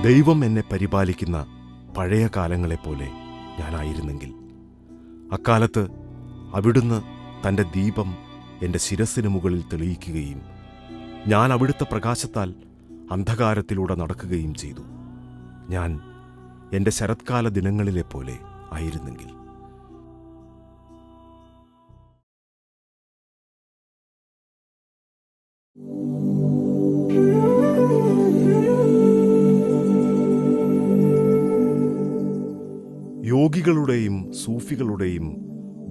ദൈവം എന്നെ പരിപാലിക്കുന്ന പഴയ കാലങ്ങളെപ്പോലെ ഞാനായിരുന്നെങ്കിൽ, അക്കാലത്ത് അവിടുന്ന് തൻ്റെ ദീപം എൻ്റെ ശിരസ്സിന് മുകളിൽ തെളിയിക്കുകയും ഞാൻ അവിടുത്തെ പ്രകാശത്താൽ അന്ധകാരത്തിലൂടെ നടക്കുകയും ചെയ്തു. ഞാൻ എൻ്റെ ശരത്കാല ദിനങ്ങളിലെപ്പോലെ ആയിരുന്നെങ്കിൽ. യോഗികളുടെയും സൂഫികളുടെയും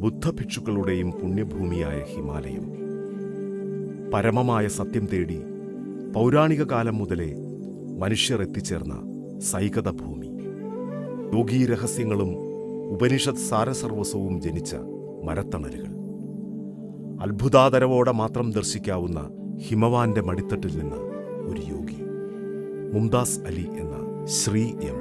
ബുദ്ധഭിക്ഷുക്കളുടെയും പുണ്യഭൂമിയായ ഹിമാലയം, പരമമായ സത്യം തേടി പൗരാണിക കാലം മുതലേ മനുഷ്യർ എത്തിച്ചേർന്ന സൈകത ഭൂമി, യോഗീ രഹസ്യങ്ങളും ഉപനിഷത് സാരസർവസ്വവും ജനിച്ച മരത്തണലുകൾ, അത്ഭുതാതരവോടെ മാത്രം ദർശിക്കാവുന്ന ഹിമവാന്റെ മടിത്തട്ടിൽ നിന്ന് ഒരു യോഗി, മുംതാസ് അലി എന്ന ശ്രീ എം.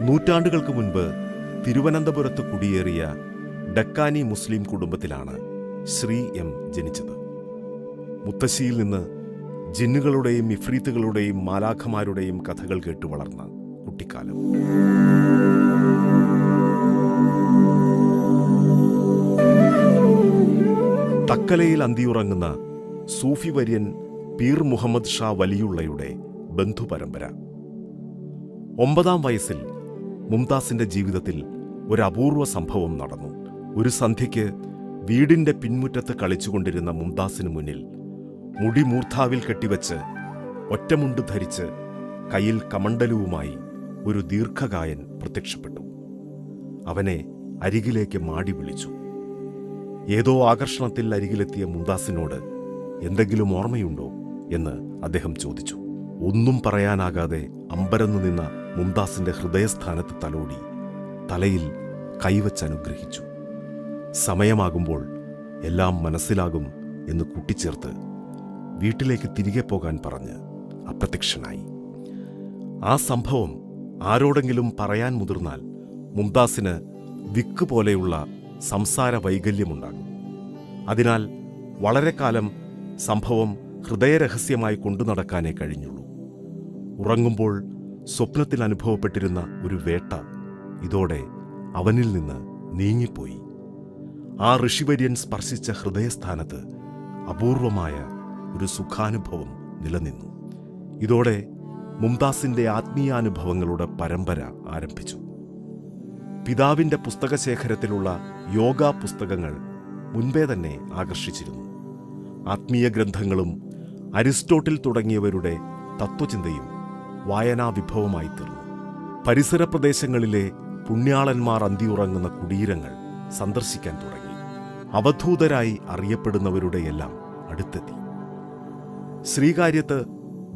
നൂറ്റാണ്ടുകൾക്ക് മുൻപ് തിരുവനന്തപുരത്ത് കുടിയേറിയ ഡക്കാനി മുസ്ലിം കുടുംബത്തിലാണ് ശ്രീ എം ജനിച്ചത്. മുത്തശ്ശിയിൽ നിന്ന് ജിന്നുകളുടെയും ഇഫ്രീത്തുകളുടെയും മാലാഖമാരുടെയും കഥകൾ കേട്ടു വളർന്ന കുട്ടിക്കാലം. തക്കലയിൽ അന്തിയുറങ്ങുന്ന സൂഫി വര്യൻ പീർ മുഹമ്മദ് ഷാ വലിയുള്ളയുടെ ബന്ധുപരമ്പര. 9-ാം വയസ്സിൽ മുംതാസിന്റെ ജീവിതത്തിൽ ഒരു അപൂർവ സംഭവം നടന്നു. ഒരു സന്ധ്യയ്ക്ക് വീടിന്റെ പിൻമുറ്റത്ത് കളിച്ചുകൊണ്ടിരുന്ന മുംതാസിന് മുന്നിൽ മുടി മൂർധാവിൽ കെട്ടിവെച്ച് ഒറ്റമുണ്ട് ധരിച്ച് കയ്യിൽ കമണ്ടലുവുമായി ഒരു ദീർഘകായൻ പ്രത്യക്ഷപ്പെട്ടു. അവനെ അരികിലേക്ക് മാടി വിളിച്ചു. ഏതോ ആകർഷണത്തിൽ അരികിലെത്തിയ മുംതാസിനോട് എന്തെങ്കിലും ഓർമ്മയുണ്ടോ എന്ന് അദ്ദേഹം ചോദിച്ചു. ഒന്നും പറയാനാകാതെ അമ്പരന്നു നിന്ന മുംതാസിന്റെ ഹൃദയസ്ഥാനത്ത് തലോടി തലയിൽ കൈവച്ചനുഗ്രഹിച്ചു. സമയമാകുമ്പോൾ എല്ലാം മനസ്സിലാകും എന്ന് കൂട്ടിച്ചേർത്ത് വീട്ടിലേക്ക് തിരികെ പോകാൻ പറഞ്ഞ് അപ്രത്യക്ഷനായി. ആ സംഭവം ആരോടെങ്കിലും പറയാൻ മുതിർന്നാൽ മുംതാസിന് വിക്ക് പോലെയുള്ള സംസാര വൈകല്യമുണ്ടാകും. അതിനാൽ വളരെ കാലം സംഭവം ഹൃദയരഹസ്യമായി കൊണ്ടു നടക്കാനേ കഴിഞ്ഞുള്ളൂ. ഉറങ്ങുമ്പോൾ സ്വപ്നത്തിൽ അനുഭവപ്പെട്ടിരുന്ന ഒരു വേട്ട ഇതോടെ അവനിൽ നിന്ന് നീങ്ങിപ്പോയി. ആ ഋഷിവര്യൻ സ്പർശിച്ച ഹൃദയസ്ഥാനത്ത് അപൂർവമായ ഒരു സുഖാനുഭവം നിലനിന്നു. ഇതോടെ മുംതാസിന്റെ ആത്മീയാനുഭവങ്ങളുടെ പരമ്പര ആരംഭിച്ചു. പിതാവിന്റെ പുസ്തകശേഖരത്തിലുള്ള യോഗാ പുസ്തകങ്ങൾ മുൻപേ തന്നെ ആകർഷിച്ചിരുന്നു. ആത്മീയ ഗ്രന്ഥങ്ങളും അരിസ്റ്റോട്ടിൽ തുടങ്ങിയവരുടെ തത്വചിന്തയും വായനാവിഭവമായി തീർന്നു. പരിസര പ്രദേശങ്ങളിലെ പുണ്യാളന്മാർ അന്തിയുറങ്ങുന്ന കുടീരങ്ങൾ സന്ദർശിക്കാൻ തുടങ്ങി. അവധൂതരായി അറിയപ്പെടുന്നവരുടെയെല്ലാം അടുത്തെത്തി. ശ്രീകാര്യത്ത്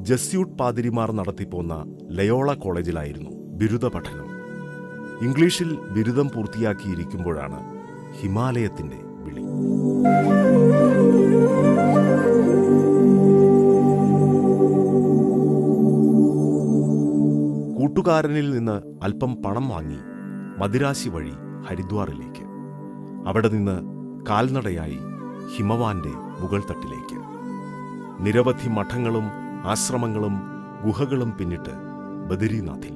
ജസ്യൂട്ട് പാതിരിമാർ നടത്തിപ്പോന്ന ലയോള കോളേജിലായിരുന്നു ബിരുദ പഠനം. ഇംഗ്ലീഷിൽ ബിരുദം പൂർത്തിയാക്കിയിരിക്കുമ്പോഴാണ് ഹിമാലയത്തിന്റെ വിളി. കൂട്ടുകാരനിൽ നിന്ന് അല്പം പണം വാങ്ങി മദിരാശി വഴി ഹരിദ്വാറിലേക്ക്, അവിടെ നിന്ന് കാൽനടയായി ഹിമവാന്റെ മുകൾ തട്ടിലേക്ക്. നിരവധി മഠങ്ങളും ആശ്രമങ്ങളും ഗുഹകളും പിന്നിട്ട് ബദരീനാഥിൽ.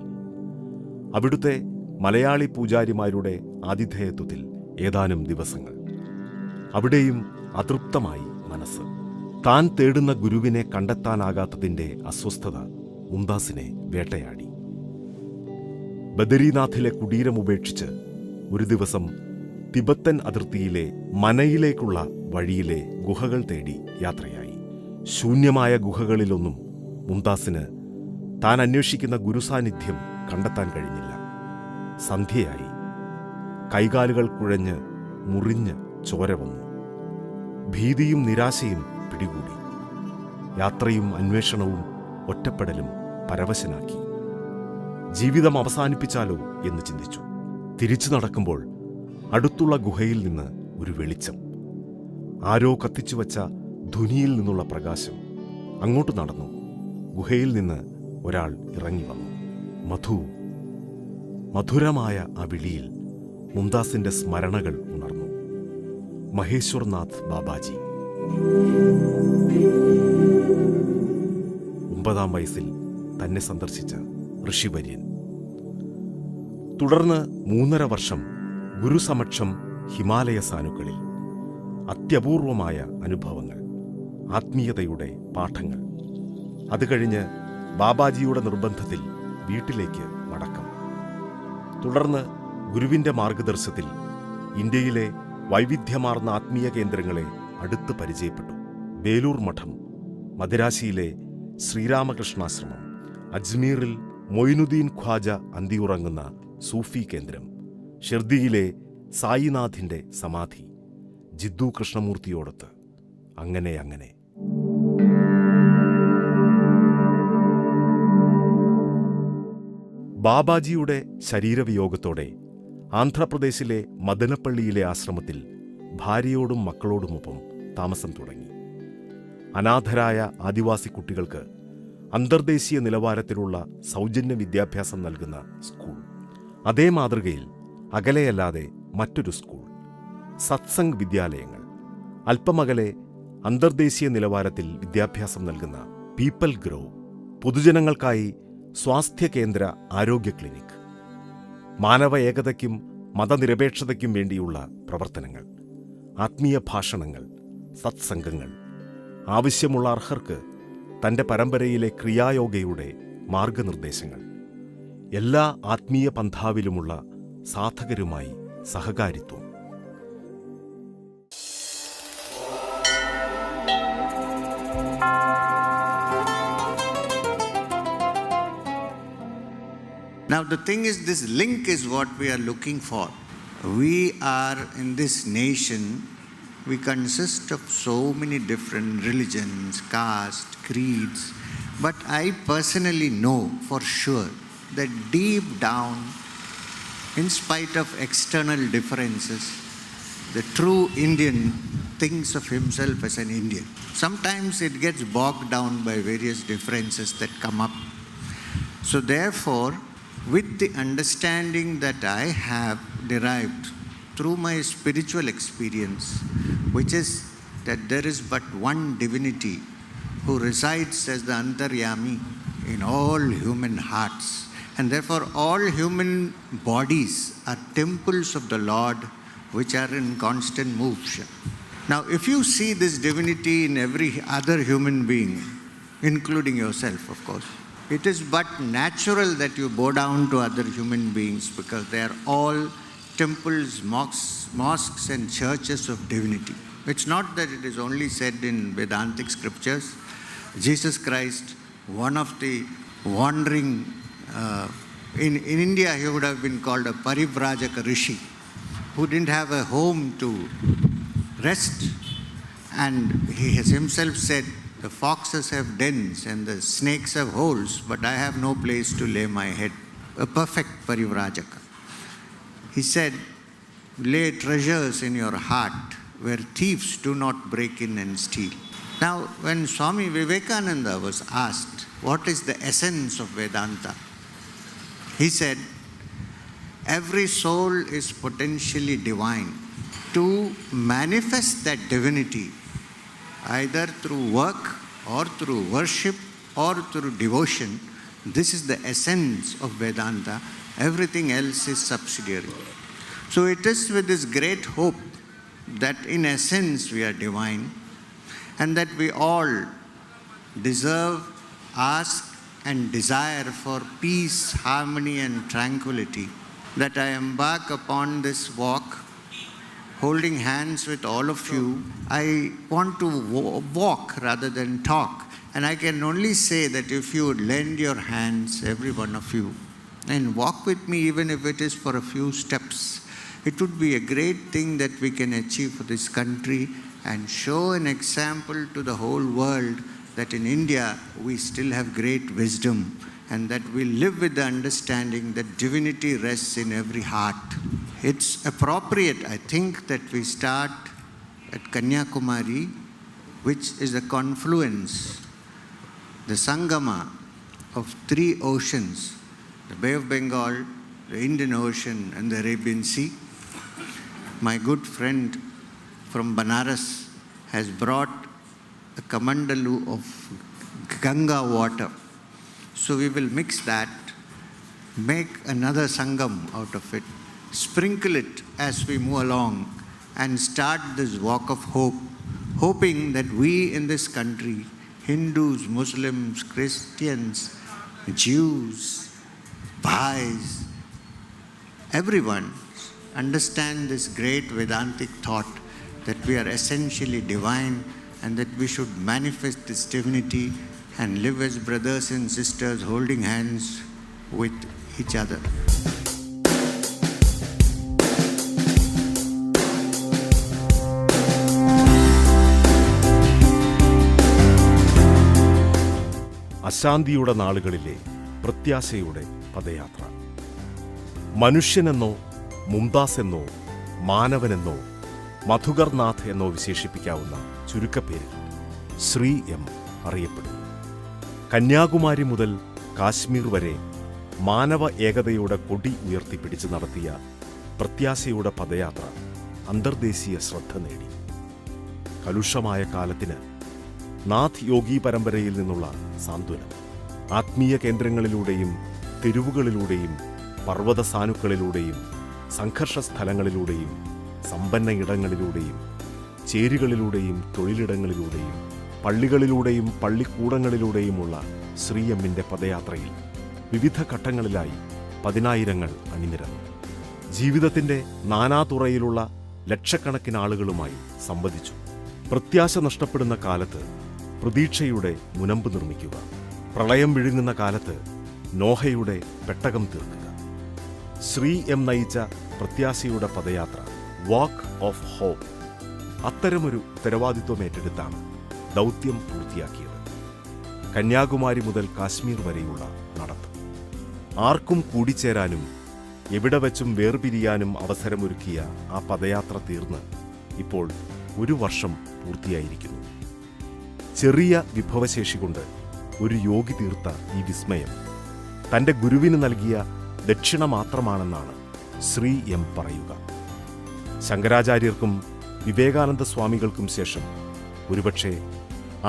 അവിടുത്തെ മലയാളി പൂജാരിമാരുടെ ആതിഥേയത്വത്തിൽ ഏതാനും ദിവസങ്ങൾ. അവിടെയും അതൃപ്തമായി മനസ്സ്. താൻ തേടുന്ന ഗുരുവിനെ കണ്ടെത്താനാകാത്തതിന്റെ അസ്വസ്ഥത മുംതാസിനെ വേട്ടയാടി. ബദരീനാഥിലെ കുടീരം ഉപേക്ഷിച്ച് ഒരു ദിവസം തിബത്തൻ അതിർത്തിയിലെ മനയിലേക്കുള്ള വഴിയിലെ ഗുഹകൾ തേടി യാത്രയായി. ശൂന്യമായ ഗുഹകളിലൊന്നും മുംതാസിന് താൻ അന്വേഷിക്കുന്ന ഗുരുസാന്നിധ്യം കണ്ടെത്താൻ കഴിഞ്ഞില്ല. സന്ധ്യയായി. കൈകാലുകൾ കുഴഞ്ഞ് മുറിഞ്ഞ് ചോര വന്നു. ഭീതിയും നിരാശയും പിടികൂടി. യാത്രയും അന്വേഷണവും ഒറ്റപ്പെടലും പരവശനാക്കി. ജീവിതം അവസാനിപ്പിച്ചാലോ എന്ന് ചിന്തിച്ചു. തിരിച്ചു നടക്കുമ്പോൾ അടുത്തുള്ള ഗുഹയിൽ നിന്ന് ഒരു വെളിച്ചം. ആരോ കത്തിച്ചുവച്ച ധുനിയിൽ നിന്നുള്ള പ്രകാശം. അങ്ങോട്ട് നടന്നു. ഗുഹയിൽ നിന്ന് ഒരാൾ ഇറങ്ങി വന്നു. മധു. മധുരമായ ആ വിളിയിൽ മുംതാസിന്റെ സ്മരണകൾ ഉണർന്നു. മഹേശ്വർനാഥ് ബാബാജി. 9-ാം വയസ്സിൽ തന്നെ സന്ദർശിച്ച ഋഷിവര്യൻ. തുടർന്ന് 3.5 വർഷം ഗുരുസമക്ഷം ഹിമാലയ സാനുക്കളിൽ. അത്യപൂർവമായ അനുഭവങ്ങൾ, ആത്മീയതയുടെ പാഠങ്ങൾ. അത് കഴിഞ്ഞ് ബാബാജിയുടെ നിർബന്ധത്തിൽ വീട്ടിലേക്ക് മടക്കം. തുടർന്ന് ഗുരുവിൻ്റെ മാർഗദർശനത്തിൽ ഇന്ത്യയിലെ വൈവിധ്യമാർന്ന ആത്മീയ കേന്ദ്രങ്ങളെ അടുത്ത് പരിചയപ്പെട്ടു. ബേലൂർ മഠം, മദിരാശിയിലെ ശ്രീരാമകൃഷ്ണാശ്രമം, അജ്മീറിൽ മൊയ്നുദ്ദീൻ ഖ്വാജ അന്തിയുറങ്ങുന്ന സൂഫി കേന്ദ്രം, ഷിർദിയിലെ സായിനാഥിൻ്റെ സമാധി, ജിദ്ദു കൃഷ്ണമൂർത്തിയോടൊത്ത്. അങ്ങനെ അങ്ങനെ. ബാബാജിയുടെ ശരീരവിയോഗത്തോടെ ആന്ധ്രാപ്രദേശിലെ മദനപ്പള്ളിയിലെ ആശ്രമത്തിൽ ഭാര്യയോടും മക്കളോടുമൊപ്പം താമസം തുടങ്ങി. അനാഥരായ ആദിവാസി കുട്ടികൾക്ക് അന്തർദേശീയ നിലവാരത്തിലുള്ള സൗജന്യ വിദ്യാഭ്യാസം നൽകുന്ന സ്കൂൾ. അതേ മാതൃകയിൽ അകലെയല്ലാതെ മറ്റൊരു സ്കൂൾ, സത്സംഗ് വിദ്യാലയങ്ങൾ. അല്പമകലെ അന്തർദേശീയ നിലവാരത്തിൽ വിദ്യാഭ്യാസം നൽകുന്ന പീപ്പിൾ ഗ്രോ, പൊതുജനങ്ങൾക്കായി സ്വാസ്ഥ്യ കേന്ദ്ര ആരോഗ്യ ക്ലിനിക്, മാനവ ഏകതയ്ക്കും മതനിരപേക്ഷതയ്ക്കും വേണ്ടിയുള്ള പ്രവർത്തനങ്ങൾ, ആത്മീയ ഭാഷണങ്ങൾ, സത്സംഗങ്ങൾ. ആവശ്യമുള്ള അർഹർക്ക് തൻ്റെ പരമ്പരയിലെ ക്രിയായോഗയുടെ മാർഗനിർദ്ദേശങ്ങൾ. എല്ലാ ആത്മീയ പന്ഥാവിലുമുള്ള സാധകരുമായി സഹകാരിത്വം. Now the thing is, this link is what we are looking for. We are in this nation, we consist of so many different religions, caste, creeds, but I personally know for sure that deep down, in spite of external differences, the true Indian thinks of himself as an Indian. Sometimes it gets bogged down by various differences that come up. So therefore, with the understanding that I have derived through my spiritual experience, which is that there is but one divinity who resides as the Antaryami in all human hearts, and therefore all human bodies are temples of the Lord which are in constant motion. Now, if you see this divinity in every other human being, including yourself, of course, it is but natural that you bow down to other human beings because they are all temples, mosques and churches of divinity. It's not that it is only said in Vedantic scriptures. Jesus Christ, one of the wandering, in India he would have been called a Parivrajaka Rishi, who didn't have a home to rest. And he has himself said, the foxes have dens and the snakes have holes, but I have no place to lay my head. A perfect Parivrajaka. He said, lay treasures in your heart where thieves do not break in and steal. Now, when Swami Vivekananda was asked, what is the essence of Vedanta? He said, every soul is potentially divine. To manifest that divinity, either through work or through worship or through devotion, this is the essence of Vedanta. Everything else is subsidiary. So it is with this great hope that in essence we are divine and that we all deserve, ask and desire for peace, harmony and tranquility, that I embark upon this walk holding hands with all of you. I want to walk rather than talk. And I can only say that if you would lend your hands, every one of you, and walk with me even if it is for a few steps, it would be a great thing that we can achieve for this country and show an example to the whole world that in India we still have great wisdom and that we live with the understanding that divinity rests in every heart. It's appropriate, I think, that we start at Kanyakumari, which is the confluence, the Sangama of 3 oceans, the Bay of Bengal, the Indian Ocean and the Arabian Sea. My good friend from Banaras has brought a kamandalu of Ganga water. So we will mix that, make another sangam out of it, sprinkle it as we move along, and start this walk of hope, hoping that we in this country, Hindus, Muslims, Christians, Jews, Bhais, everyone understand this great Vedantic thought that we are essentially divine and that we should manifest this divinity and live as brothers and sisters holding hands with each other. അശാന്തിയുടെ നാളുകളിലെ പ്രത്യാശയുടെ പദയാത്ര. മനുഷ്യനെന്നോ മുംതാസ് എന്നോ മാനവനെന്നോ മധുകർനാഥ് എന്നോ വിശേഷിപ്പിക്കാവുന്ന ചുരുക്കപ്പേരിൽ Shri M അറിയപ്പെടുന്നു. കന്യാകുമാരി മുതൽ കാശ്മീർ വരെ മാനവ ഏകതയുടെ കൊടി ഉയർത്തിപ്പിടിച്ച് നടത്തിയ പ്രത്യാശയുടെ പദയാത്ര അന്തർദേശീയ ശ്രദ്ധ നേടി. കലുഷമായ കാലത്തിന് നാഥ് യോഗി പരമ്പരയിൽ നിന്നുള്ള സാന്ത്വനം, ആത്മീയ കേന്ദ്രങ്ങളിലൂടെയും തെരുവുകളിലൂടെയും പർവ്വത സാനുക്കളിലൂടെയും സംഘർഷ സ്ഥലങ്ങളിലൂടെയും സമ്പന്ന ഇടങ്ങളിലൂടെയും ചേരികളിലൂടെയും തൊഴിലിടങ്ങളിലൂടെയും പള്ളികളിലൂടെയും പള്ളിക്കൂടങ്ങളിലൂടെയുമുള്ള ശ്രീ എമ്മിൻ്റെ പദയാത്രയിൽ വിവിധ ഘട്ടങ്ങളിലായി പതിനായിരങ്ങൾ അണിനിരന്നു. ജീവിതത്തിൻ്റെ നാനാതുറയിലുള്ള ലക്ഷക്കണക്കിന് ആളുകളുമായി സംവദിച്ചു. പ്രത്യാശ നഷ്ടപ്പെടുന്ന കാലത്ത് പ്രതീക്ഷയുടെ മുനമ്പ് നിർമ്മിക്കുക, പ്രളയം വിഴുങ്ങുന്ന കാലത്ത് നോഹയുടെ പെട്ടകം തീർക്കുക. ശ്രീ എം നയിച്ച പ്രത്യാശയുടെ പദയാത്ര, വാക്ക് ഓഫ് ഹോപ്പ്, അത്തരമൊരു ഉത്തരവാദിത്വം ഏറ്റെടുത്താണ് ദൗത്യം പൂർത്തിയാക്കിയത്. കന്യാകുമാരി മുതൽ കാശ്മീർ വരെയുള്ള നടത്തം ആർക്കും കൂടിച്ചേരാനും എവിടെ വച്ചും വേർപിരിയാനും അവസരമൊരുക്കിയ ആ പദയാത്ര തീർന്ന് ഇപ്പോൾ 1 വർഷം പൂർത്തിയായിരിക്കുന്നു. ചെറിയ വിഭവശേഷി കൊണ്ട് ഒരു യോഗി തീർത്ത ഈ വിസ്മയം തൻ്റെ ഗുരുവിന് നൽകിയ ദക്ഷിണ മാത്രമാണെന്നാണ് ശ്രീ എം പറയുക. ശങ്കരാചാര്യർക്കും വിവേകാനന്ദ സ്വാമികൾക്കും ശേഷം ഒരുപക്ഷെ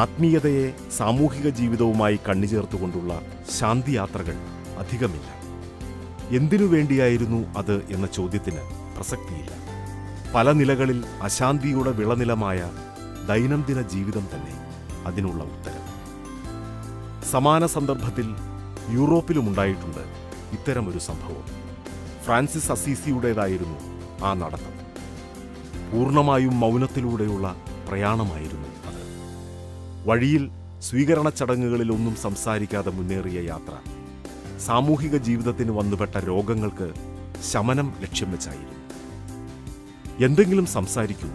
ആത്മീയതയെ സാമൂഹിക ജീവിതവുമായി കണ്ണിചേർത്തുകൊണ്ടുള്ള ശാന്തിയാത്രകൾ അധികമില്ല. എന്തിനു വേണ്ടിയായിരുന്നു അത് എന്ന ചോദ്യത്തിന് പ്രസക്തിയില്ല. പല നിലകളിൽ അശാന്തിയുടെ വിളനിലമായ ദൈനംദിന ജീവിതം തന്നെ അതിനുള്ള ഉത്തരം. സമാന സന്ദർഭത്തിൽ യൂറോപ്പിലുമുണ്ടായിട്ടുണ്ട് ഇത്തരമൊരു സംഭവം. ഫ്രാൻസിസ് അസീസിയുടേതായിരുന്നു ആ നടത്തം. പൂർണ്ണമായും മൗനത്തിലൂടെയുള്ള പ്രയാണമായിരുന്നു അത്. വഴിയിൽ സ്വീകരണ ചടങ്ങുകളിലൊന്നും സംസാരിക്കാതെ മുന്നേറിയ യാത്ര സാമൂഹിക ജീവിതത്തിന് വന്നുപെട്ട രോഗങ്ങൾക്ക് ശമനം ലക്ഷ്യം വെച്ചായിരുന്നു. എന്തെങ്കിലും സംസാരിക്കൂ,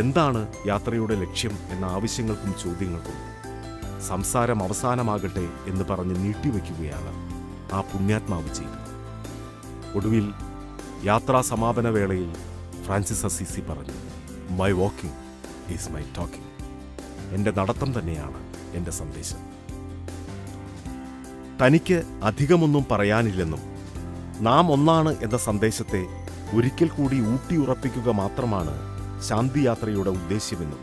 എന്താണ് യാത്രയുടെ ലക്ഷ്യം എന്ന ആവശ്യങ്ങൾക്കും ചോദ്യങ്ങൾക്കും സംസാരം അവസാനമാകട്ടെ എന്ന് പറഞ്ഞ് നീട്ടിവെക്കുകയാണ് ആ പുണ്യാത്മാവ് ചെയ്തത്. ഒടുവിൽ യാത്രാ സമാപന വേളയിൽ ഫ്രാൻസിസ് അസീസി പറഞ്ഞു, my walking is my talking. എൻ്റെ നടത്തം തന്നെയാണ് എൻ്റെ സന്ദേശം. തനിക്ക് അധികമൊന്നും പറയാനില്ലെന്നും നാം ഒന്നാണ് എന്ന സന്ദേശത്തെ ഒരിക്കൽ കൂടി ഊട്ടിയുറപ്പിക്കുക മാത്രമാണ് ശാന്തിയാത്രയുടെ ഉദ്ദേശ്യമെന്നും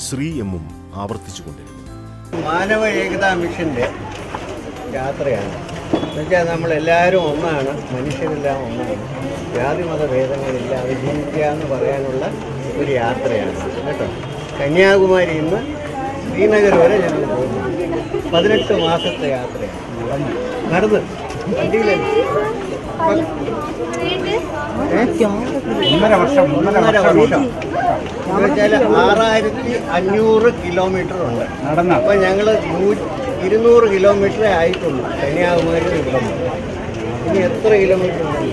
ശ്രീ എമ്മും ആവർത്തിച്ചുകൊണ്ടിരുന്നു. മാനവ ഏകതാ മിഷൻ്റെ യാത്രയാണ്. എന്നുവെച്ചാൽ നമ്മളെല്ലാവരും ഒന്നാണ്, മനുഷ്യരെല്ലാം ഒന്നാണ്, ജാതിമത ഭേദങ്ങളില്ലാതെ ജീവിക്കുക എന്ന് പറയാനുള്ള ഒരു യാത്രയാണ് കേട്ടോ. കന്യാകുമാരിയിൽ നിന്ന് ശ്രീനഗർ വരെ ഞങ്ങൾ പോകുന്നു. 18 മാസത്തെ യാത്രയാണ്. നടന്ന് വണ്ടിയിലല്ല. 1.5 വർഷം എന്നുവെച്ചാൽ 6500 കിലോമീറ്റർ ഉണ്ട്. അപ്പോൾ ഞങ്ങൾ 200 കിലോമീറ്ററേ ആയിട്ടുള്ളൂ കന്യാകുമാരി ഇവിടെ. ഇനി എത്ര കിലോമീറ്റർ ഉണ്ട്?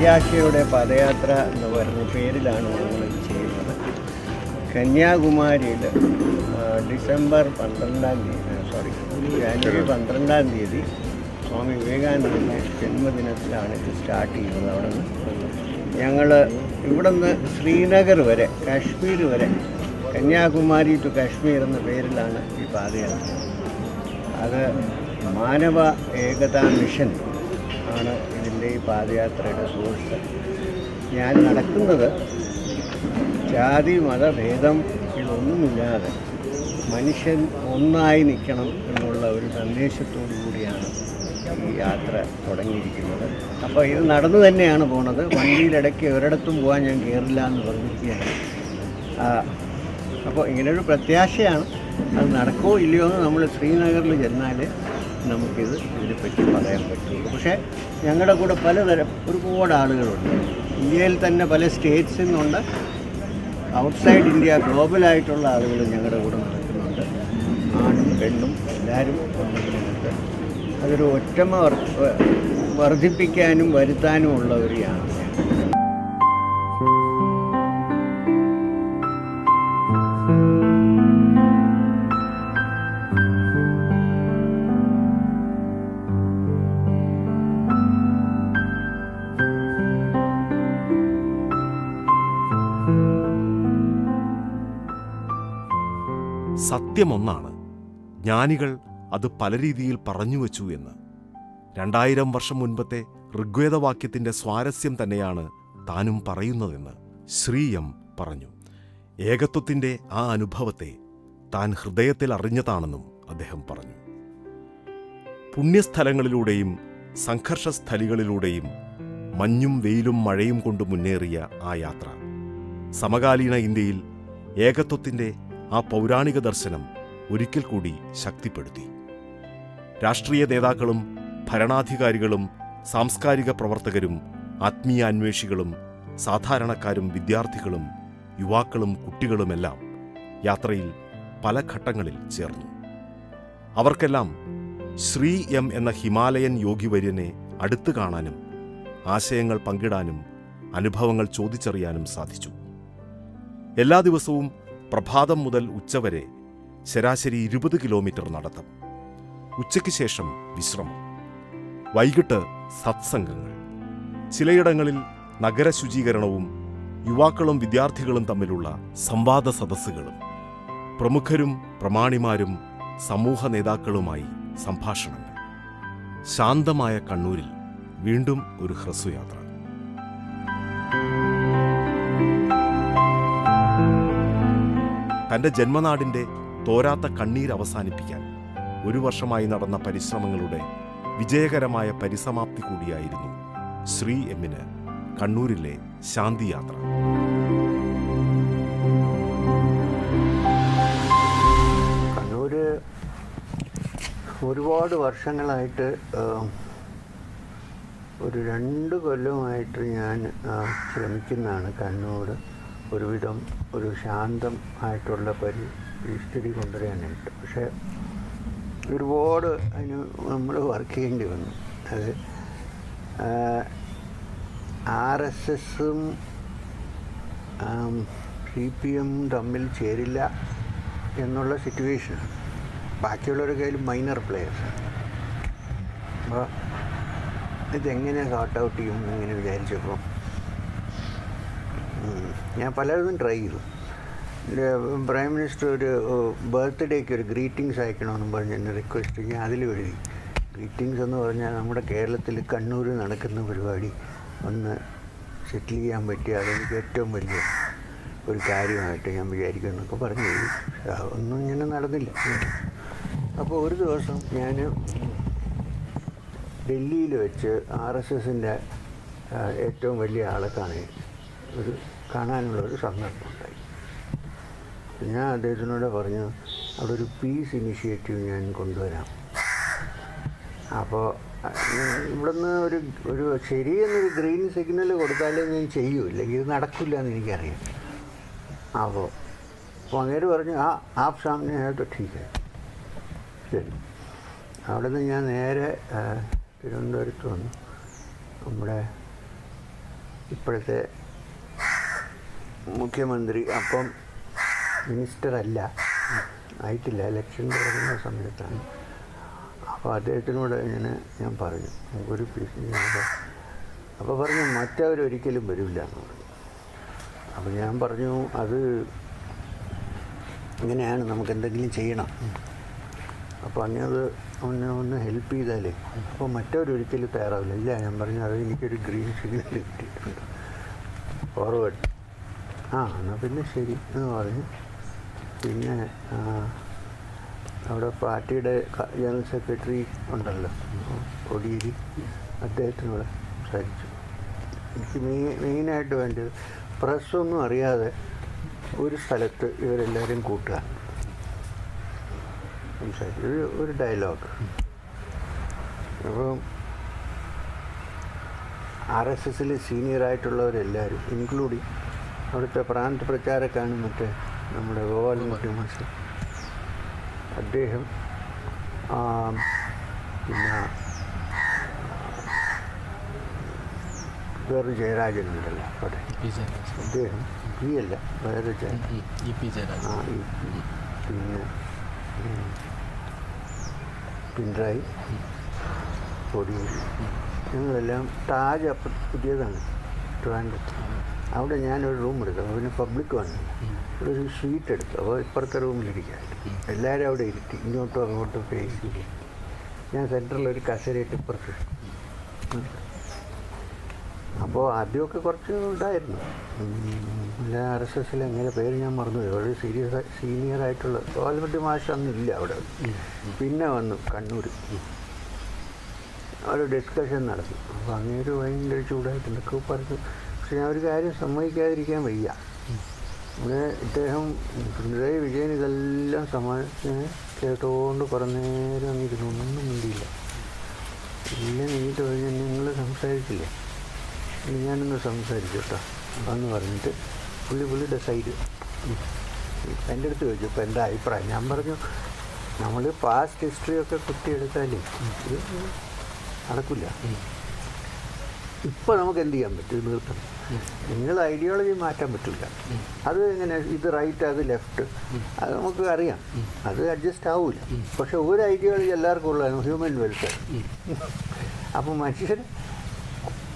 പ്രത്യാശയുടെ പദയാത്ര എന്ന് പറയുന്ന പേരിലാണ് ഞങ്ങൾ ചെയ്യുന്നത്. കന്യാകുമാരിയിൽ ഡിസംബർ 12-ാം തീയതി ജാനുവരി 12-ാം തീയതി സ്വാമി വിവേകാനന്ദൻ്റെ ജന്മദിനത്തിലാണ് ഇത് സ്റ്റാർട്ട് ചെയ്യുന്നത്. അവിടെ നിന്ന് ഞങ്ങൾ ഇവിടെ നിന്ന് ശ്രീനഗർ വരെ, കാശ്മീർ വരെ, കന്യാകുമാരി ടു കാശ്മീർ എന്ന പേരിലാണ് ഈ പാദയാത്ര. അത് മാനവ ഏകതാ മിഷൻ ആണ് ഇതിൻ്റെ ഈ പാദയാത്രയുടെ സോഴ്സ്. ഞാൻ നടക്കുന്നത് ജാതി മതഭേദം ഇതൊന്നുമില്ലാതെ മനുഷ്യൻ ഒന്നായി നിൽക്കണം എന്നുള്ള ഒരു സന്ദേശത്തോടു കൂടിയാണ് ഈ യാത്ര തുടങ്ങിയിരിക്കുന്നത്. അപ്പോൾ ഇത് നടന്നു തന്നെയാണ് പോണത്. വണ്ടിയിലിടയ്ക്ക് ഒരിടത്തും പോകാൻ ഞാൻ കയറില്ല എന്ന് പറഞ്ഞിരിക്കുകയാണ്. അപ്പോൾ ഇങ്ങനൊരു പ്രത്യാശയാണ്. അത് നടക്കുമോ ഇല്ലയോ എന്ന് നമ്മൾ ശ്രീനഗറിൽ ചെന്നാൽ നമുക്കിത് ഇതിനെപ്പറ്റി പറയാൻ പറ്റുള്ളൂ. പക്ഷേ ഞങ്ങളുടെ കൂടെ ഒരുപാട് ആളുകളുണ്ട്. ഇന്ത്യയിൽ തന്നെ പല സ്റ്റേറ്റ്സിൽ നിന്നുണ്ട്, ഔട്ട്സൈഡ് ഇന്ത്യ ഗ്ലോബലായിട്ടുള്ള ആളുകൾ ഞങ്ങളുടെ കൂടെ നടക്കുന്നുണ്ട്. ആണും പെണ്ണും എല്ലാവരും നടക്കുന്നുണ്ട്. അതൊരു ഒറ്റമ വർദ്ധിപ്പിക്കാനും വരുത്താനും ഉള്ള ഒരു യാത്രയാണ്. സത്യമൊന്നാണ്, ജ്ഞാനികൾ അത് പല രീതിയിൽ പറഞ്ഞുവച്ചു എന്ന്. 2000 വർഷം മുൻപത്തെ ഋഗ്വേദവാക്യത്തിൻ്റെ സ്വാരസ്യം തന്നെയാണ് താനും പറയുന്നതെന്ന് ശ്രീ എം പറഞ്ഞു. ഏകത്വത്തിൻ്റെ ആ അനുഭവത്തെ താൻ ഹൃദയത്തിൽ അറിഞ്ഞതാണെന്നും അദ്ദേഹം പറഞ്ഞു. പുണ്യസ്ഥലങ്ങളിലൂടെയും സംഘർഷസ്ഥലികളിലൂടെയും മഞ്ഞും വെയിലും മഴയും കൊണ്ട് മുന്നേറിയ ആ യാത്ര സമകാലീന ഇന്ത്യയിൽ ഏകത്വത്തിൻ്റെ ആ പൗരാണിക ദർശനം ഒരിക്കൽ കൂടി ശക്തിപ്പെടുത്തി. രാഷ്ട്രീയ നേതാക്കളും ഭരണാധികാരികളും സാംസ്കാരിക പ്രവർത്തകരും ആത്മീയാന്വേഷികളും സാധാരണക്കാരും വിദ്യാർത്ഥികളും യുവാക്കളും കുട്ടികളുമെല്ലാം യാത്രയിൽ പല ഘട്ടങ്ങളിൽ ചേർന്നു. അവർക്കെല്ലാം ശ്രീ എം എന്ന ഹിമാലയൻ യോഗിവര്യനെ അടുത്തു കാണാനും ആശയങ്ങൾ പങ്കിടാനും അനുഭവങ്ങൾ ചോദിച്ചറിയാനും സാധിച്ചു. എല്ലാ ദിവസവും പ്രഭാതം മുതൽ ഉച്ചവരെ ശരാശരി 20 കിലോമീറ്റർ നടത്തം, ഉച്ചയ്ക്ക് ശേഷം വിശ്രമം, വൈകിട്ട് സത്സംഗങ്ങൾ, ചിലയിടങ്ങളിൽ നഗരശുചീകരണവും യുവാക്കളും വിദ്യാർത്ഥികളും തമ്മിലുള്ള സംവാദ സദസ്സുകളും, പ്രമുഖരും പ്രമാണിമാരും സമൂഹ നേതാക്കളുമായി സംഭാഷണങ്ങൾ. ശാന്തമായ കണ്ണൂരിൽ വീണ്ടും ഒരു ഹ്രസ്വയാത്ര. തൻ്റെ ജന്മനാടിൻ്റെ തോരാത്ത കണ്ണീർ അവസാനിപ്പിക്കാൻ 1 വർഷമായി നടന്ന പരിശ്രമങ്ങളുടെ വിജയകരമായ പരിസമാപ്തി കൂടിയായിരുന്നു ശ്രീ എമ്മിന് കണ്ണൂരിലെ ശാന്തിയാത്ര. കണ്ണൂര് ഒരുപാട് വർഷങ്ങളായിട്ട്, ഒരു 2 കൊല്ലമായിട്ട് ഞാൻ ശ്രമിക്കുന്നതാണ് കണ്ണൂർ ഒരുവിധം ഒരു ശാന്തം ആയിട്ടുള്ള പരിസ്ഥിതി കൊണ്ടുവരാനായിട്ട്. പക്ഷേ ഒരുപാട് അതിന് നമ്മൾ വർക്ക് ചെയ്യേണ്ടി വന്നു. അത് RSSും CPM തമ്മിൽ ചേരില്ല എന്നുള്ള സിറ്റുവേഷനാണ്. ബാക്കിയുള്ളവരുടെ കയ്യിൽ മൈനർ പ്ലെയേഴ്സാണ്. അപ്പോൾ ഇതെങ്ങനെ സോർട്ട് ഔട്ട് ചെയ്യും എന്നിങ്ങനെ വിചാരിച്ചപ്പോൾ ഞാൻ പലതും ട്രൈ ചെയ്തു. പ്രൈം മിനിസ്റ്റർ ഒരു ബർത്ത്ഡേക്ക് ഒരു ഗ്രീറ്റിങ്സ് അയക്കണമെന്നും പറഞ്ഞ് എന്നെ റിക്വസ്റ്റ് ഞാൻ അതിൽ എഴുതി. ഗ്രീറ്റിങ്സ് എന്ന് പറഞ്ഞാൽ നമ്മുടെ കേരളത്തിൽ കണ്ണൂർ നടക്കുന്ന പരിപാടി ഒന്ന് സെറ്റിൽ ചെയ്യാൻ പറ്റിയ അതെനിക്ക് ഏറ്റവും വലിയ ഒരു കാര്യമായിട്ട് ഞാൻ വിചാരിക്കുമെന്നൊക്കെ പറഞ്ഞു. ഒന്നും ഇങ്ങനെ നടന്നില്ല. അപ്പോൾ ഒരു ദിവസം ഞാൻ ഡൽഹിയിൽ വെച്ച് RSSൻ്റെ ഏറ്റവും വലിയ ആളെ കാണാനുള്ളൊരു സന്ദർഭം ഉണ്ടായി. ഞാൻ അദ്ദേഹത്തിനോട് പറഞ്ഞു, അവിടെ ഒരു പീസ് ഇനിഷ്യേറ്റീവ് ഞാൻ കൊണ്ടുവരാം. അപ്പോൾ ഇവിടുന്ന് ഒരു ശരിയെന്നൊരു ഗ്രീൻ സിഗ്നൽ കൊടുത്താലേ ഞാൻ ചെയ്യൂ, ഇല്ലെങ്കിൽ ഇത് നടക്കില്ല എന്ന് എനിക്കറിയാം. അപ്പോൾ അങ്ങേര് പറഞ്ഞു, ആപ് സാമനെ ആയിട്ട് ठीक ശരി. അവിടെ നിന്ന് ഞാൻ നേരെ തിരുവനന്തപുരത്ത് വന്നു. നമ്മുടെ ഇപ്പോഴത്തെ മുഖ്യമന്ത്രി അപ്പം മിനിസ്റ്ററല്ല, ആയിട്ടില്ല, ഇലക്ഷൻ തുടങ്ങുന്ന സമയത്താണ്. അപ്പോൾ അദ്ദേഹത്തിനോട് ഇങ്ങനെ ഞാൻ പറഞ്ഞു, നമുക്കൊരു പീസ്. അപ്പോൾ പറഞ്ഞു മറ്റവരൊരിക്കലും വരില്ല എന്ന് പറഞ്ഞു. അപ്പോൾ ഞാൻ പറഞ്ഞു അത് ഇങ്ങനെയാണ്, നമുക്ക് എന്തെങ്കിലും ചെയ്യണം. അപ്പോൾ അങ്ങനെ ഒന്ന് ഹെൽപ്പ് ചെയ്താലേ. അപ്പോൾ മറ്റവരൊരിക്കലും തയ്യാറാവില്ല. ഇല്ല, ഞാൻ പറഞ്ഞു അത് എനിക്കൊരു ഗ്രീൻ സിഗ്നൽ കിട്ടിയിട്ടുണ്ട്, ഫോർവേഡ്. എന്നാൽ പിന്നെ ശരി എന്ന് പറഞ്ഞു. പിന്നെ അവിടെ പാർട്ടിയുടെ ജനറൽ സെക്രട്ടറി ഉണ്ടല്ലോ കോടിയേരി, അദ്ദേഹത്തിനോട് സംസാരിച്ചു. എനിക്ക് മെയിനായിട്ട് വേണ്ടത് പ്രസ്സൊന്നും അറിയാതെ ഒരു സ്ഥലത്ത് ഇവരെല്ലാവരും കൂട്ടുക, സംസാരിച്ചു. ഒരു ഡയലോഗ്. അപ്പം RSSൽ സീനിയറായിട്ടുള്ളവരെല്ലാവരും ഇൻക്ലൂഡിങ് അവിടുത്തെ പ്രാന്ത പ്രചാരക്കാണ് മറ്റേ നമ്മുടെ ഗോപാലൻകുട്ടി മാസ്റ്റർ, അദ്ദേഹം, പിന്നെ വേറൊരു ജയരാജനുണ്ടല്ലോ അവിടെ, അദ്ദേഹം അല്ല വേറെ പിന്നെ പിണറായി, കോടിയേരി, ഞങ്ങളെല്ലാം താജ് അപ്പം പുതിയതാണ് ട്രിവാൻഡ്രത്ത്. അവിടെ ഞാനൊരു റൂം എടുത്തു. അപ്പോൾ പിന്നെ പബ്ലിക് വന്നു. ഇവിടെ ഒരു ഷീറ്റ് എടുത്തു. അപ്പോൾ ഇപ്പുറത്തെ റൂമിലിരിക്കുകയായിരുന്നു. എല്ലാവരും അവിടെ ഇരുത്തി, ഇങ്ങോട്ടും അങ്ങോട്ടും ഫേസ് ചെയ്തു. ഞാൻ സെൻറ്ററിലൊരു കസേരയിട്ട് ഇപ്പുറത്ത്. അപ്പോൾ ആദ്യമൊക്കെ കുറച്ച് ഉണ്ടായിരുന്നു. എല്ലാ RSSൽ എങ്ങനെ പേര് ഞാൻ മറന്നുപോയി. വളരെ സീനിയറായിട്ടുള്ള ഗോപാലൻകുട്ടി മാഷ് അന്നില്ല അവിടെ. പിന്നെ വന്നു കണ്ണൂർ, ഒരു ഡിസ്കഷൻ നടന്നു. അപ്പോൾ അങ്ങേര് ഭയങ്കര ചൂടായിട്ട് എന്തൊക്കെ പറഞ്ഞു. പക്ഷെ ഞാൻ ഒരു കാര്യം സമ്മതിക്കാതിരിക്കാൻ വയ്യ. ഇവിടെ ഇദ്ദേഹം പിണറായി വിജയൻ ഇതെല്ലാം കേട്ടുകൊണ്ട് കുറേ നേരം അങ്ങിരുന്നു, ഒന്നും മിണ്ടിയില്ല. എല്ലാം കഴിഞ്ഞിട്ട് കഴിഞ്ഞാൽ നിങ്ങൾ സംസാരിച്ചില്ലേ, ഞാനൊന്ന് സംസാരിച്ചു കേട്ടോ എന്ന് പറഞ്ഞിട്ട് പുള്ളിയുടെ സൈഡ് എൻ്റെ അടുത്ത് ചോദിച്ചു ഇപ്പോൾ എൻ്റെ അഭിപ്രായം. ഞാൻ പറഞ്ഞു നമ്മൾ പാസ്റ്റ് ഹിസ്റ്ററിയൊക്കെ കുത്തിയെടുത്താലേ ഇത് നടക്കില്ല. ഇപ്പോൾ നമുക്ക് എന്ത് ചെയ്യാൻ പറ്റും, നിർത്തണം. നിങ്ങൾ ഐഡിയോളജി മാറ്റാൻ പറ്റില്ല. അത് എങ്ങനെ, ഇത് റൈറ്റ് അത് ലെഫ്റ്റ്, അത് നമുക്ക് അറിയാം, അത് അഡ്ജസ്റ്റ് ആവില്ല. പക്ഷെ ഒരു ഐഡിയോളജി എല്ലാവർക്കും ഉള്ളതാണ്, ഹ്യൂമൻ വെൽഫെയർ. അപ്പോൾ മനുഷ്യർ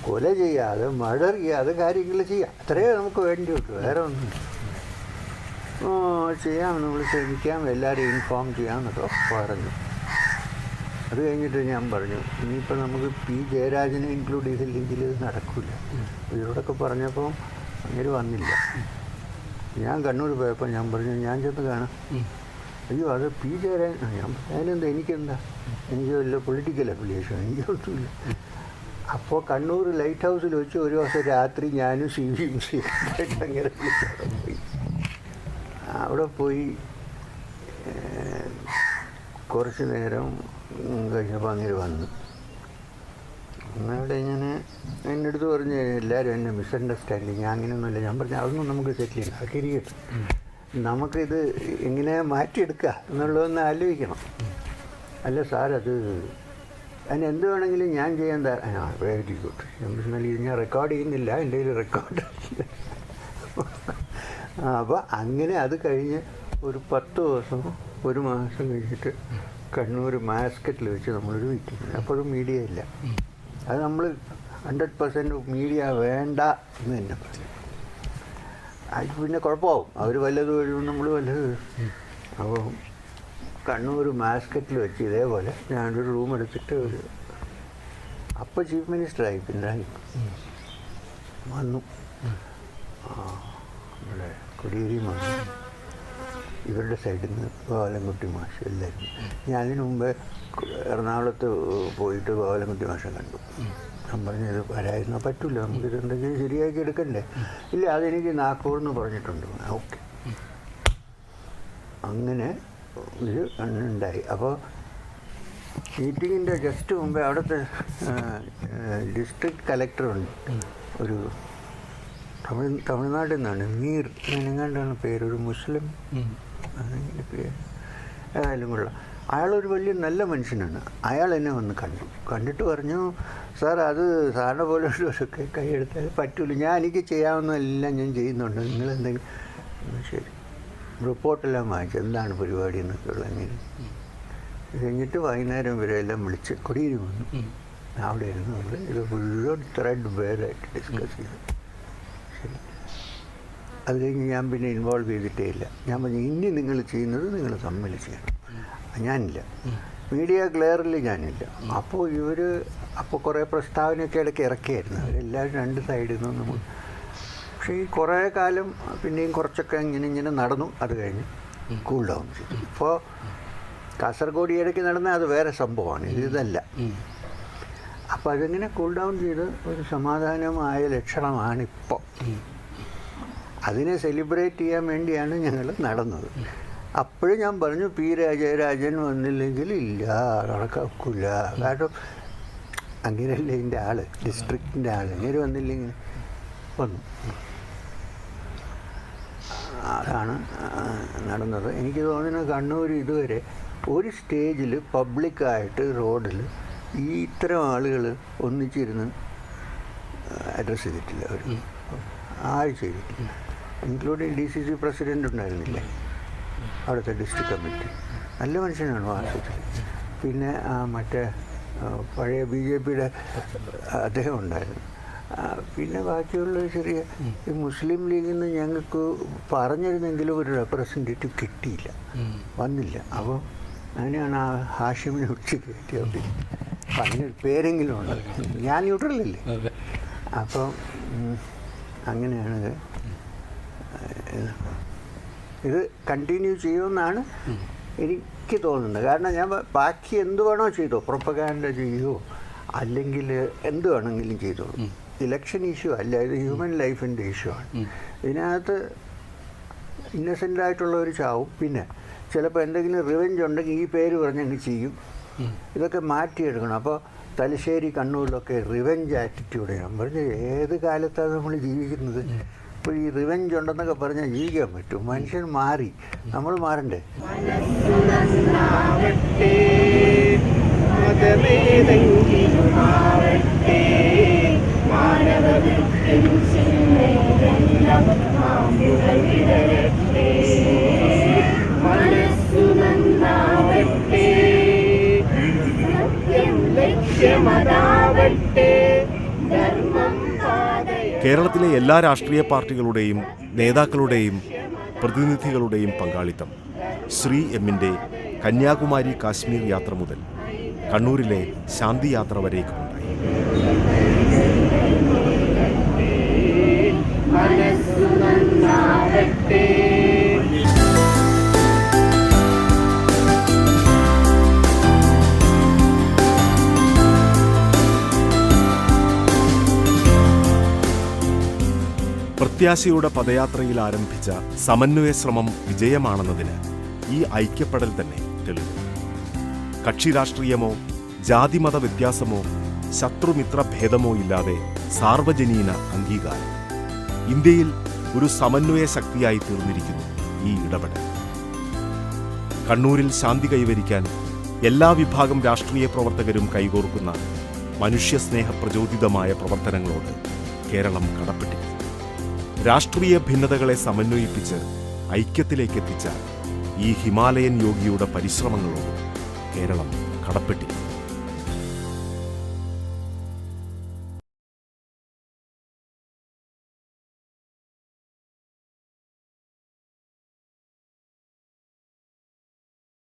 കൊല ചെയ്യാതെ മർഡർ ചെയ്യാതെ കാര്യങ്ങൾ ചെയ്യാം, അത്രയേ നമുക്ക് വേണ്ടി കിട്ടും, വേറെ ഒന്നും. ചെയ്യാം, നമ്മൾ ശ്രമിക്കാം, എല്ലാവരെയും ഇൻഫോം ചെയ്യാമെന്നൊക്കെ പറഞ്ഞു. അത് കഴിഞ്ഞിട്ട് ഞാൻ പറഞ്ഞു ഇനിയിപ്പോൾ നമുക്ക് P. ജയരാജനെ ഇൻക്ലൂഡ് ചെയ്തില്ലെങ്കിൽ ഇത് നടക്കില്ല. ഇവരോടൊക്കെ പറഞ്ഞപ്പോൾ അങ്ങനെ വന്നില്ല. ഞാൻ കണ്ണൂർ പോയപ്പോൾ ഞാൻ പറഞ്ഞു ഞാൻ ചെന്ന് കാണാം. അയ്യോ അത് P. ജയരാജൻ. ഞാൻ അതിനെന്താ, എനിക്കെന്താ, എനിക്ക് വല്ല പൊളിറ്റിക്കൽ അഫിലിയേഷൻ എനിക്കൊന്നുമില്ല. അപ്പോൾ കണ്ണൂർ ലൈറ്റ് ഹൗസിൽ വെച്ച് ഒരു ദിവസം രാത്രി ഞാനും CVയും അങ്ങനെ പോയി. അവിടെ പോയി കുറച്ച് നേരം കഴിഞ്ഞപ്പോൾ അങ്ങനെ വന്നു. അവിടെ ഇങ്ങനെ എൻ്റെ അടുത്ത് പറഞ്ഞ് എല്ലാവരും എന്നെ മിസ്അണ്ടർസ്റ്റാൻഡിങ്, ഞാൻ അങ്ങനെയൊന്നുമില്ല. ഞാൻ പറഞ്ഞു അതൊന്നും നമുക്ക് സെറ്റിൽ ചെയ്യണം, ആ കരിയർ നമുക്കിത് എങ്ങനെ മാറ്റിയെടുക്കുക എന്നുള്ളതൊന്ന് ആലോചിക്കണം. അല്ല സാർ അത് അതിന് എന്ത് വേണമെങ്കിലും ഞാൻ ചെയ്യാൻ വെരി ഗുഡ്. ഞാൻ റെക്കോർഡ് ചെയ്യുന്നില്ല, എൻ്റെ കയ്യിൽ റെക്കോർഡ്. അപ്പോൾ അങ്ങനെ അത് കഴിഞ്ഞ് ഒരു 10 ദിവസം ഒരു മാസം കഴിഞ്ഞിട്ട് കണ്ണൂർ മാസ്കറ്റിൽ വെച്ച് നമ്മളൊരു മീറ്റിംഗ്. അപ്പോഴും മീഡിയ ഇല്ല. അത് നമ്മൾ 100% മീഡിയ വേണ്ട എന്ന് തന്നെ പറയും. അത് പിന്നെ കുഴപ്പമാവും, അവർ വല്ലതും എഴുതും, നമ്മൾ വല്ലതും. അപ്പോൾ കണ്ണൂർ മാസ്കറ്റിൽ വെച്ച് ഇതേപോലെ ഞാനൊരു റൂം എടുത്തിട്ട് അപ്പോൾ ചീഫ് മിനിസ്റ്ററായി പിണറായി വന്നു. നമ്മുടെ കോടിയേരിയും വന്നു, ഇവരുടെ സൈഡിൽ നിന്ന് ഗോപാലൻകുട്ടി മാഷ് എല്ലാവരും. ഞാൻ അതിന് മുമ്പേ എറണാകുളത്ത് പോയിട്ട് ഗോപാലൻകുട്ടി മാഷെ കണ്ടു. ഞാൻ പറഞ്ഞു ഇത് വരായിരുന്നാൽ പറ്റില്ല, നമുക്കിത് എന്തെങ്കിലും ശരിയാക്കി എടുക്കണ്ടേ. ഇല്ല അതെനിക്ക് നാക്കോടെന്ന് പറഞ്ഞിട്ടുണ്ട്. ഓക്കെ, അങ്ങനെ ഇത് ഉണ്ടായി. അപ്പോൾ മീറ്റിങ്ങിൻ്റെ ജസ്റ്റ് മുമ്പേ അവിടുത്തെ ഡിസ്ട്രിക്ട് കലക്ടറുണ്ട്, ഒരു തമിഴ്നാട്ടിൽ നിന്നാണ്, മീർ എങ്ങാണ്ടാണ് പേര്, ഒരു മുസ്ലിം അതിൻ്റെ പേര് ഏതായാലും കൊള്ളാം. അയാളൊരു വലിയ നല്ല മനുഷ്യനാണ്. അയാൾ എന്നെ വന്ന് കണ്ടിട്ട് പറഞ്ഞു, സാർ അത് സാറിനെ പോലെ ഒക്കെ കൈയെടുത്താൽ പറ്റൂല, എനിക്ക് ചെയ്യാവുന്നതെല്ലാം ഞാൻ ചെയ്യുന്നുണ്ട്, നിങ്ങളെന്തെങ്കിലും. ശരി, റിപ്പോർട്ടെല്ലാം വായിച്ചു എന്താണ് പരിപാടി എന്നൊക്കെയുള്ള. അങ്ങനെ കഴിഞ്ഞിട്ട് വൈകുന്നേരം വരെ എല്ലാം വിളിച്ച് കൊടിയേരി വന്നു. അവിടെ ഇരുന്ന് ഇത് മുഴുവൻ ത്രെഡ് വേറായിട്ട് ഡിസ്കസ് ചെയ്തു. ശരി, അത് കഴിഞ്ഞ് ഞാൻ പിന്നെ ഇൻവോൾവ് ചെയ്തിട്ടേ ഇല്ല. ഞാൻ പറഞ്ഞു, ഇനി നിങ്ങൾ ചെയ്യുന്നത് നിങ്ങൾ തമ്മിൽ ചെയ്യണം, ഞാനില്ല. മീഡിയ ക്ലിയറിൽ ഞാനില്ല. അപ്പോൾ കുറേ പ്രസ്താവനയൊക്കെ ഇടയ്ക്ക് ഇറക്കിയായിരുന്നു. അവരെല്ലാവരും രണ്ട് സൈഡിൽ നിന്നും നമ്മൾ. പക്ഷേ ഈ കുറേ കാലം പിന്നെയും കുറച്ചൊക്കെ ഇങ്ങനെ നടന്നു. അത് കഴിഞ്ഞ് കൂൾ ഡൗൺ ചെയ്തു. ഇപ്പോൾ കാസർഗോഡ് ഇടയ്ക്ക് നടന്ന അത് വേറെ സംഭവമാണ്, ഇതല്ല. അപ്പോൾ അതിങ്ങനെ കൂൾ ഡൗൺ ചെയ്ത് ഒരു സമാധാനമായ ലക്ഷണമാണിപ്പോൾ. അതിനെ സെലിബ്രേറ്റ് ചെയ്യാൻ വേണ്ടിയാണ് ഞങ്ങൾ നടന്നത്. അപ്പോഴും ഞാൻ പറഞ്ഞു, പി രാജരാജൻ വന്നില്ലെങ്കിൽ ഇല്ല, നടക്കില്ല. കാരണം അങ്ങനെയല്ലേ ഇതിൻ്റെ ആൾ, ഡിസ്ട്രിക്റ്റിൻ്റെ ആൾ. ഇങ്ങനെ വന്നില്ലെങ്കിൽ വന്നു. അതാണ് നടന്നത്. എനിക്ക് തോന്നുന്നത് കണ്ണൂർ ഇതുവരെ ഒരു സ്റ്റേജിൽ പബ്ലിക്കായിട്ട് റോഡിൽ ഇത്തരം ആളുകൾ ഒന്നിച്ചിരുന്ന് അഡ്രസ്സ് ചെയ്തിട്ടില്ല. അവർ ആരും ചെയ്തിട്ടില്ല. ഇൻക്ലൂഡിങ് DCC പ്രസിഡൻ്റ് ഉണ്ടായിരുന്നില്ലേ അവിടുത്തെ ഡിസ്ട്രിക്ട് കമ്മിറ്റി. നല്ല മനുഷ്യനാണ് വാസ്തവത്തിൽ. പിന്നെ മറ്റേ പഴയ BJPയുടെ അദ്ദേഹം ഉണ്ടായിരുന്നു. പിന്നെ ബാക്കിയുള്ള ചെറിയ ഈ മുസ്ലിം ലീഗിൽ നിന്ന് ഞങ്ങൾക്ക് പറഞ്ഞിരുന്നെങ്കിലും ഒരു റെപ്രസെൻറ്റേറ്റീവ് കിട്ടിയില്ല, വന്നില്ല. അപ്പോൾ അങ്ങനെയാണ് ആ ഹാഷിമിനെ വിളിച്ച് കയറ്റിയത്. അപ്പം അതിനൊരു പേരെങ്കിലും ഉണ്ട്. ഞാൻ ന്യൂട്രലല്ലേ. അപ്പം അങ്ങനെയാണ് ഇത് കണ്ടിന്യൂ ചെയ്യുമെന്നാണ് എനിക്ക് തോന്നുന്നത്. കാരണം ഞാൻ ബാക്കി എന്ത് വേണോ ചെയ്തോ, പ്രൊപ്പഗാൻഡ ചെയ്യുമോ അല്ലെങ്കിൽ എന്ത് വേണമെങ്കിലും ചെയ്തോളൂ. ഇലക്ഷൻ ഇഷ്യൂ അല്ല, ഇത് ഹ്യൂമൻ ലൈഫിൻ്റെ ഇഷ്യൂ ആണ്. ഇതിനകത്ത് ഇന്നസെൻ്റായിട്ടുള്ളവർ ചാവും. പിന്നെ ചിലപ്പോൾ എന്തെങ്കിലും റിവെഞ്ച് ഉണ്ടെങ്കിൽ ഈ പേര് പറഞ്ഞങ്ങ് ചെയ്യും. ഇതൊക്കെ മാറ്റിയെടുക്കണം. അപ്പോൾ തലശ്ശേരി കണ്ണൂരിലൊക്കെ റിവെഞ്ച് ആറ്റിറ്റ്യൂഡ്. ഞാൻ പറഞ്ഞത് ഏത് കാലത്താണ് നമ്മൾ ജീവിക്കുന്നത്? ഇപ്പോൾ ഈ റിവെഞ്ച് ഉണ്ടെന്നൊക്കെ പറഞ്ഞാൽ ജീവിക്കാൻ പറ്റും? മനുഷ്യൻ മാറി, നമ്മൾ മാറണ്ടേ? കേരളത്തിലെ എല്ലാ രാഷ്ട്രീയ പാർട്ടികളുടെയും നേതാക്കളുടെയും പ്രതിനിധികളുടെയും പങ്കാളിത്തം ശ്രീ എമ്മിൻ്റെ കന്യാകുമാരി കാശ്മീർ യാത്ര മുതൽ കണ്ണൂരിലെ ശാന്തി യാത്ര വരേക്കുമുണ്ടായി. പ്രത്യാശയുടെ പദയാത്രയിൽ ആരംഭിച്ച സമന്വയ ശ്രമം വിജയമാണെന്നതിന് ഈ ഐക്യപ്പെടൽ തന്നെ തെളിവ്. കക്ഷി രാഷ്ട്രീയമോ ജാതിമത വ്യത്യാസമോ ശത്രുമിത്ര ഭേദമോ ഇല്ലാതെ സാർവജനീന അംഗീകാരം. ഇന്ത്യയിൽ ഒരു സമന്വയ ശക്തിയായി തീർന്നിരിക്കുന്നു ഈ ഇടപെടൽ. കണ്ണൂരിൽ ശാന്തി കൈവരിക്കാൻ എല്ലാ വിഭാഗം രാഷ്ട്രീയ പ്രവർത്തകരും കൈകോർക്കുന്ന മനുഷ്യസ്നേഹ പ്രചോദിതമായ പ്രവർത്തനങ്ങളോട് കേരളം കടപ്പെട്ടിരിക്കുന്നു. രാഷ്ട്രീയ ഭിന്നതകളെ സമന്വയിപ്പിച്ച് ഐക്യത്തിലേക്കെത്തിച്ച ഈ ഹിമാലയൻ യോഗിയുടെ പരിശ്രമങ്ങളോട് കേരളം കടപ്പെട്ടിരിക്കുന്നു.